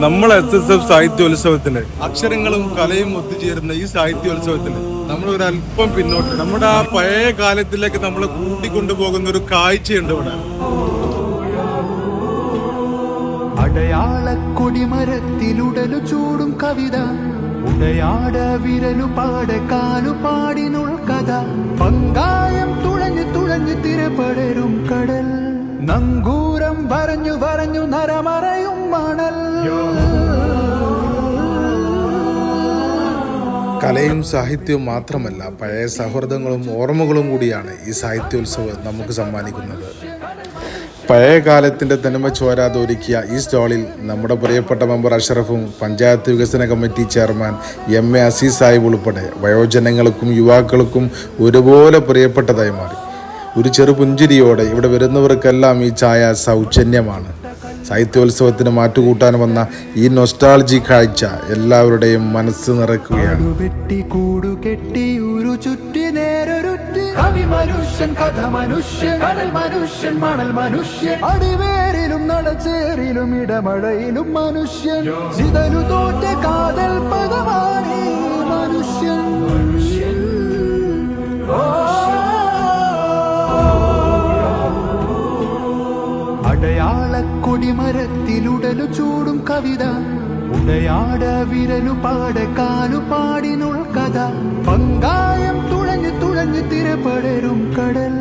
നമ്മൾ SSF സാഹിത്യോത്സവത്തിന് അക്ഷരങ്ങളും കലയും ഒത്തുചേരുന്ന ഈ സാഹിത്യോത്സവത്തിന് നമ്മൾ ഒരു അല്പം പിന്നോട്ട് നമ്മുടെ ആ പഴയ കാലത്തിലേക്ക് നമ്മളെ കൂട്ടിക്കൊണ്ടുപോകുന്ന ഒരു കാഴ്ചയുണ്ട് ഇവിടെ. അടയാളക്കൊടിമരത്തിലുടലു ചൂടും കവിത, ഉടയാട വിരലു പാടെ കാലു പാടിനുൾ കഥ, പങ്കായം തുഴഞ്ഞു തുഴഞ്ഞു തിരപടരും കടൽ, നങ്കൂരം വരഞ്ഞു വരഞ്ഞു നരമറയും മണൽ. കലയും സാഹിത്യവും മാത്രമല്ല, പഴയ സൗഹൃദങ്ങളും ഓർമ്മകളും കൂടിയാണ് ഈ സാഹിത്യോത്സവം നമുക്ക് സമ്മാനിക്കുന്നത്. പഴയ കാലത്തിൻ്റെ തനിമ ചോരാതെ ഒരുക്കിയ ഈ സ്റ്റാളിൽ നമ്മുടെ പ്രിയപ്പെട്ട മെമ്പർ അഷ്റഫും പഞ്ചായത്ത് വികസന committee chairman MA Azeez Sahib ഉൾപ്പെടെ വയോജനങ്ങൾക്കും യുവാക്കൾക്കും ഒരുപോലെ പ്രിയപ്പെട്ടതായി മാറി. ഒരു ചെറു പുഞ്ചിരിയോടെ ഇവിടെ വരുന്നവർക്കെല്ലാം ഈ ചായ സൗജന്യമാണ്. സാഹിത്യോത്സവത്തിന് മാറ്റുകൂട്ടാൻ വന്ന ഈ നൊസ്റ്റാൾജി കാഴ്ച എല്ലാവരുടെയും മനസ്സ് നിറയ്ക്കുകയാണ്. അടിവേരിലും നടച്ചേരിലും ഇടമഴയിലും മനുഷ്യൻ, ചിതലു തോറ്റ കാതൽ പദമാണ് മനുഷ്യൻ. അടയാളക്കൊടിമരത്തിലുടലു ചൂടും കവിത, ഉടയാട വിരലു പാടെ കാലു പാടിനുൾ കഥ, പങ്കായം തുഴഞ്ഞു തുഴഞ്ഞു തിരപടരും കടൽ.